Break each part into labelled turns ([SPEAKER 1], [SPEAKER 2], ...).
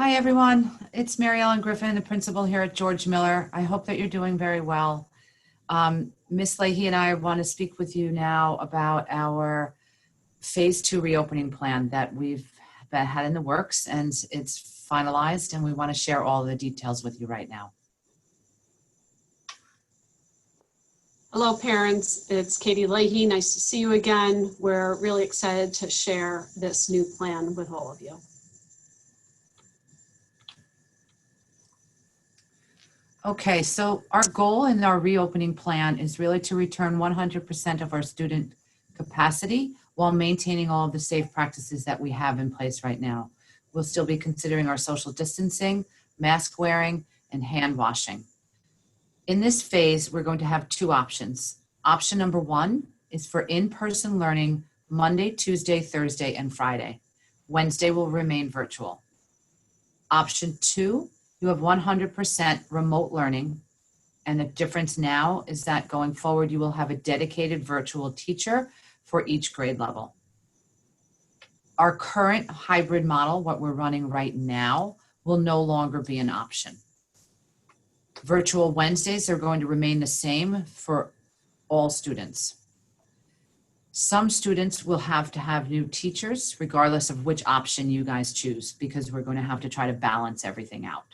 [SPEAKER 1] Hi, everyone. It's Mary Ellen Griffin, the principal here at George Miller. I hope that you're doing very well. Ms. Leahy and I want to speak with you now about our phase 2 reopening plan that we've had in the works, and it's finalized, and we want to share all the details with you right now.
[SPEAKER 2] Hello, parents. It's Katie Leahy. Nice to see you again. We're really excited to share this new plan with all of you.
[SPEAKER 1] Okay, so our goal in our reopening plan is really to return 100% of our student capacity while maintaining all of the safe practices that we have in place right now. We'll still be considering our social distancing, mask wearing, and hand washing. In this phase, we're going to have two options. Option number one is for in-person learning Monday, Tuesday, Thursday, and Friday. Wednesday will remain virtual. Option two, you have 100% remote learning. And the difference now is that going forward, you will have a dedicated virtual teacher for each grade level. Our current hybrid model, what we're running right now, will no longer be an option. Virtual Wednesdays are going to remain the same for all students. Some students will have to have new teachers regardless of which option you guys choose, because we're going to have to try to balance everything out.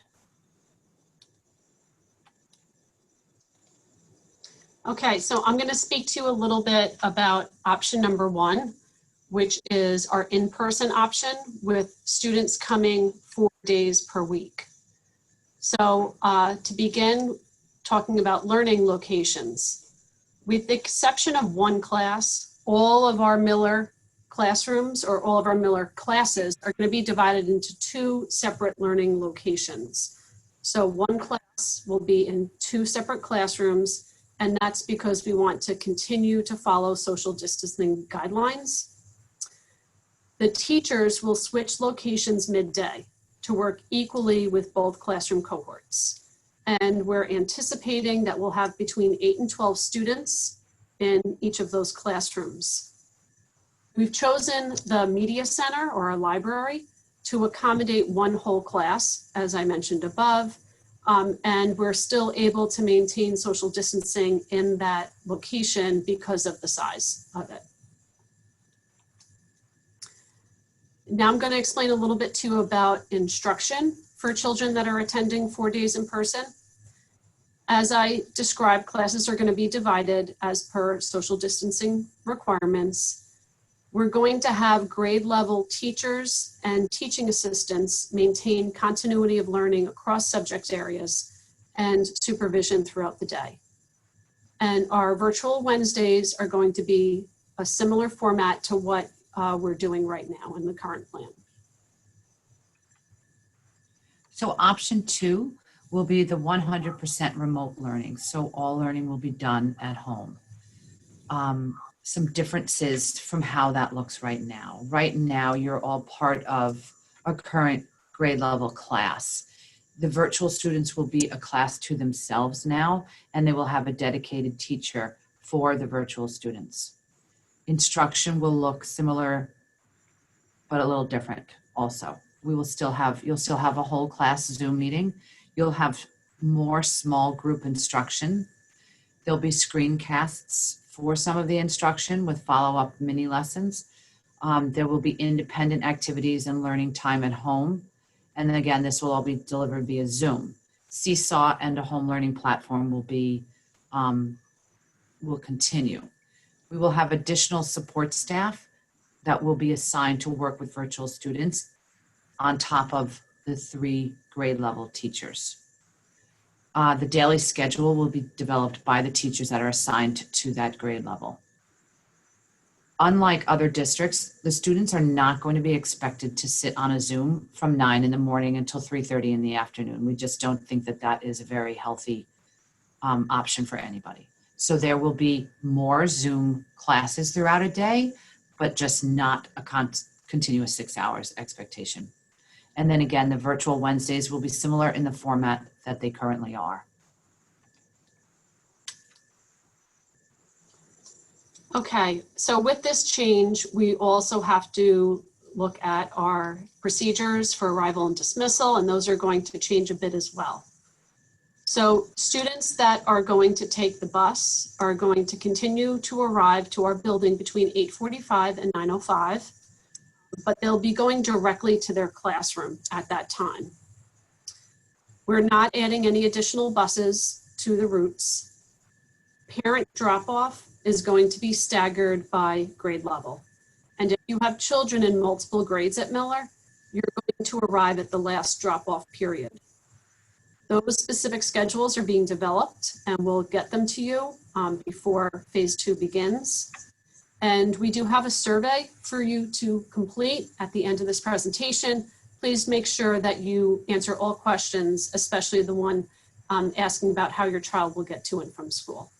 [SPEAKER 2] Okay, so I'm going to speak to you a little bit about option number one, which is our in-person option with students coming 4 days per week. So to begin talking about learning locations, with the exception of one class, all of our Miller classrooms or all of our Miller classes are going to be divided into two separate learning locations. So one class will be in two separate classrooms, and that's because we want to continue to follow social distancing guidelines. The teachers will switch locations midday to work equally with both classroom cohorts. And we're anticipating that we'll have between 8 and 12 students in each of those classrooms. We've chosen the media center or our library to accommodate one whole class, as I mentioned above, and we're still able to maintain social distancing in that location because of the size of it. Now I'm going to explain a little bit to you about instruction for children that are attending 4 days in person. As I described, classes are going to be divided as per social distancing requirements. We're going to have grade level teachers and teaching assistants maintain continuity of learning across subject areas and supervision throughout the day. And our virtual Wednesdays are going to be a similar format to what we're doing right now in the current plan.
[SPEAKER 1] So option two will be the 100% remote learning. So all learning will be done at home. Some differences from how that looks right now. Right now, you're all part of a current grade level class. The virtual students will be a class to themselves now, and they will have a dedicated teacher for the virtual students. Instruction will look similar, but a little different also. You'll still have a whole class Zoom meeting. You'll have more small group instruction. There'll be screencasts for some of the instruction with follow-up mini lessons. There will be independent activities and learning time at home. And then again, this will all be delivered via Zoom. Seesaw and a home learning platform will continue. We will have additional support staff that will be assigned to work with virtual students on top of the 3 grade level teachers. The daily schedule will be developed by the teachers that are assigned to that grade level. Unlike other districts, the students are not going to be expected to sit on a Zoom from 9 in the morning until 3:30 in the afternoon. We just don't think that that is a very healthy option for anybody. So there will be more Zoom classes throughout a day, but just not a continuous 6 hours expectation. And then again, the virtual Wednesdays will be similar in the format that they currently are.
[SPEAKER 2] Okay, so with this change, we also have to look at our procedures for arrival and dismissal, and those are going to change a bit as well. So students that are going to take the bus are going to continue to arrive to our building between 8:45 and 9:05, but they'll be going directly to their classroom at that time. We're not adding any additional buses to the routes. Parent drop-off is going to be staggered by grade level. And if you have children in multiple grades at Miller, you're going to arrive at the last drop-off period. Those specific schedules are being developed, and we'll get them to you before phase 2 begins. And we do have a survey for you to complete at the end of this presentation. Please make sure that you answer all questions, especially the one asking about how your child will get to and from school.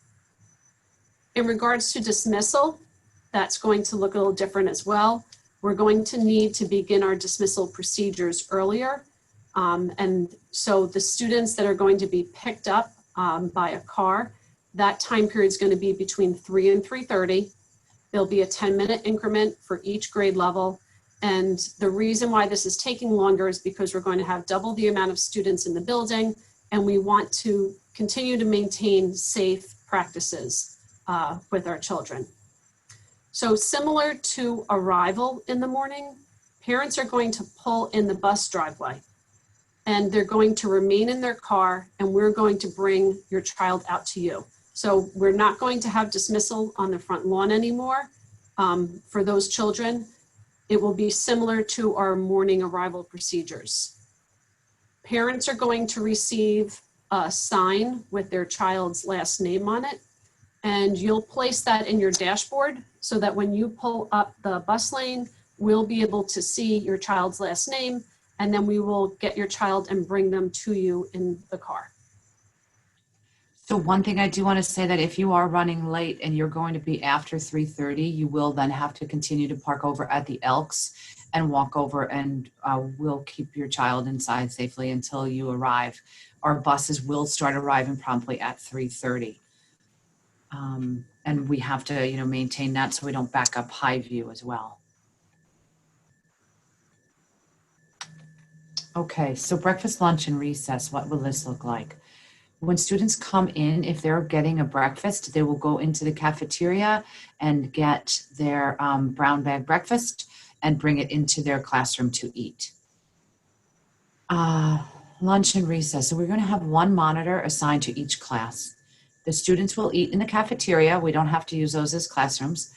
[SPEAKER 2] In regards to dismissal, that's going to look a little different as well. We're going to need to begin our dismissal procedures earlier. And so the students that are going to be picked up by a car, that time period is going to be between 3 and 3:30. There'll be a 10-minute increment for each grade level. And the reason why this is taking longer is because we're going to have double the amount of students in the building, and we want to continue to maintain safe practices with our children. So similar to arrival in the morning, parents are going to pull in the bus driveway, and they're going to remain in their car, and we're going to bring your child out to you. So we're not going to have dismissal on the front lawn anymore for those children. It will be similar to our morning arrival procedures. Parents are going to receive a sign with their child's last name on it, and you'll place that in your dashboard so that when you pull up the bus lane, we'll be able to see your child's last name, and then we will get your child and bring them to you in the car.
[SPEAKER 1] So one thing I do want to say that if you are running late and you're going to be after 3:30, you will then have to continue to park over at the Elks and walk over, and we'll keep your child inside safely until you arrive. Our buses will start arriving promptly at 3:30. And we have to, maintain that so we don't back up Highview as well. Okay, so breakfast, lunch, and recess, what will this look like? When students come in, if they're getting a breakfast, they will go into the cafeteria and get their brown bag breakfast and bring it into their classroom to eat. Lunch and recess. So we're going to have one monitor assigned to each class. The students will eat in the cafeteria. We don't have to use those as classrooms.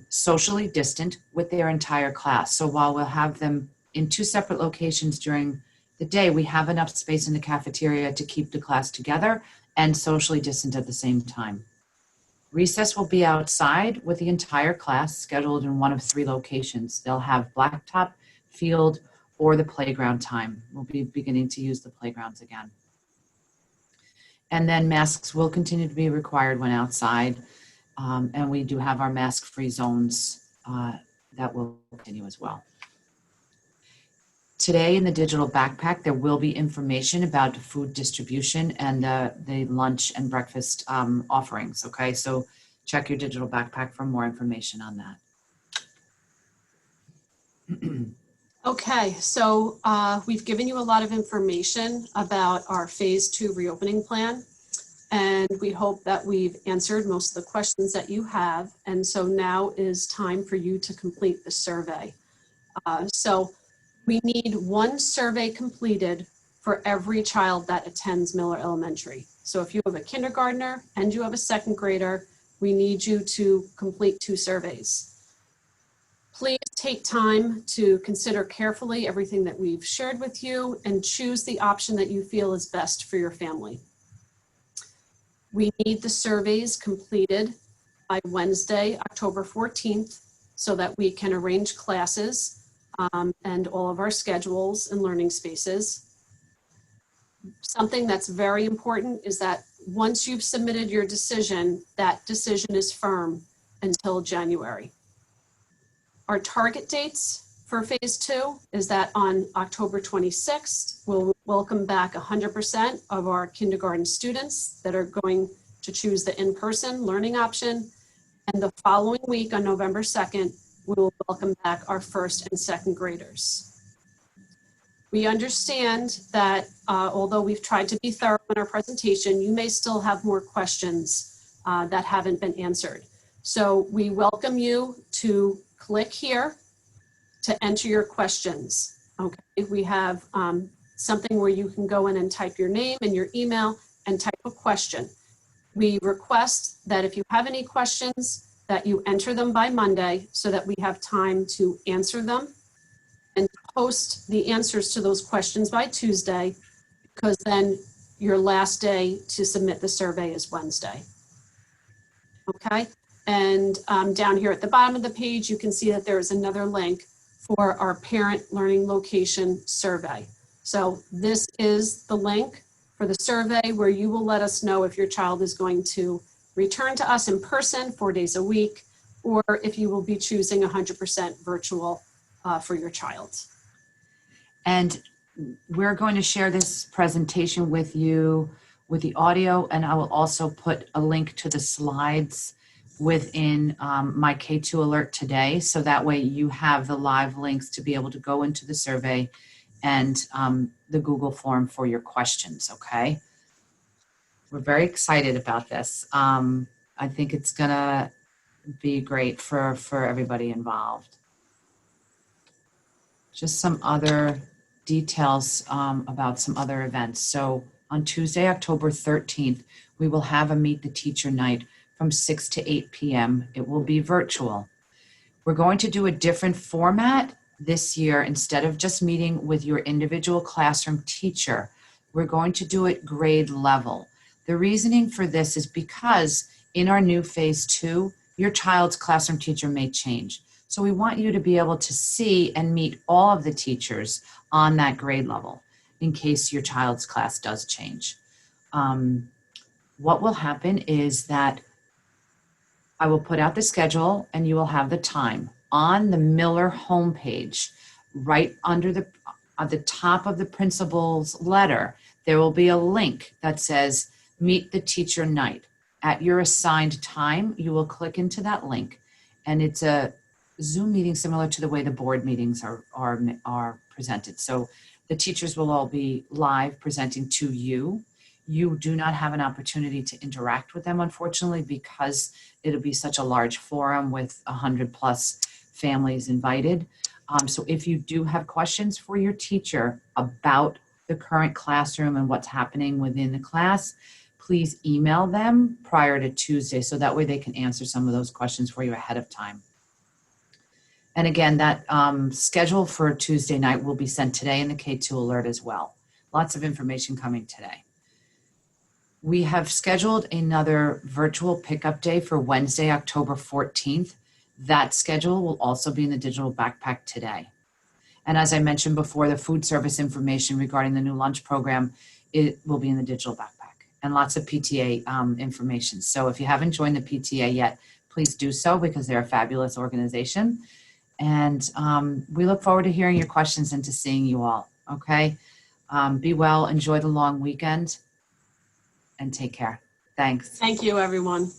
[SPEAKER 1] Socially distant with their entire class. So while we'll have them in 2 separate locations during the day, we have enough space in the cafeteria to keep the class together and socially distant at the same time. Recess will be outside with the entire class scheduled in one of 3 locations. They'll have blacktop, field, or the playground time. We'll be beginning to use the playgrounds again. And then masks will continue to be required when outside. And we do have our mask-free zones that will continue as well. Today in the digital backpack, there will be information about food distribution and the lunch and breakfast offerings, okay? So check your digital backpack for more information on that.
[SPEAKER 2] Okay, so we've given you a lot of information about our phase 2 reopening plan, and we hope that we've answered most of the questions that you have. And so now is time for you to complete the survey. So we need 1 survey completed for every child that attends Miller Elementary. So if you have a kindergartner and you have a 2nd grader, we need you to complete 2 surveys. Please take time to consider carefully everything that we've shared with you and choose the option that you feel is best for your family. We need the surveys completed by Wednesday, October 14th, so that we can arrange classes and all of our schedules and learning spaces. Something that's very important is that once you've submitted your decision, that decision is firm until January. Our target dates for phase 2 is that on October 26th, we'll welcome back 100% of our kindergarten students that are going to choose the in-person learning option. And the following week on November 2nd, we will welcome back our first and second graders. We understand that although we've tried to be thorough in our presentation, you may still have more questions that haven't been answered. So we welcome you to click here to enter your questions. Okay, we have something where you can go in and type your name and your email and type a question. We request that if you have any questions, that you enter them by Monday so that we have time to answer them, and post the answers to those questions by Tuesday, because then your last day to submit the survey is Wednesday. Okay, and down here at the bottom of the page, you can see that there is another link for our parent learning location survey. So this is the link for the survey where you will let us know if your child is going to return to us in person 4 days a week, or if you will be choosing 100% virtual for your child.
[SPEAKER 1] And we're going to share this presentation with you with the audio, and I will also put a link to the slides within my K2 alert today. So that way you have the live links to be able to go into the survey and the Google form for your questions, okay? We're very excited about this. I think it's gonna be great for everybody involved. Just some other details about some other events. So on Tuesday, October 13th, we will have a Meet the Teacher night from 6 to 8 p.m. It will be virtual. We're going to do a different format this year. Instead of just meeting with your individual classroom teacher, we're going to do it grade level. The reasoning for this is because in our new phase 2, your child's classroom teacher may change. So we want you to be able to see and meet all of the teachers on that grade level in case your child's class does change. What will happen is that I will put out the schedule and you will have the time. On the Miller homepage, right under at the top of the principal's letter, there will be a link that says Meet the Teacher Night. At your assigned time, you will click into that link, and it's a Zoom meeting similar to the way the board meetings are presented. So the teachers will all be live presenting to you. You do not have an opportunity to interact with them, unfortunately, because it'll be such a large forum with 100+ families invited. So if you do have questions for your teacher about the current classroom and what's happening within the class, please email them prior to Tuesday, so that way they can answer some of those questions for you ahead of time. And again, that schedule for Tuesday night will be sent today in the K2 alert as well. Lots of information coming today. We have scheduled another virtual pickup day for Wednesday, October 14th. That schedule will also be in the digital backpack today. And as I mentioned before, the food service information regarding the new lunch program, it will be in the digital backpack, and lots of PTA information. So if you haven't joined the PTA yet, please do so, because they're a fabulous organization. And we look forward to hearing your questions and to seeing you all, okay? Be well, enjoy the long weekend, and take care. Thanks.
[SPEAKER 2] Thank you, everyone.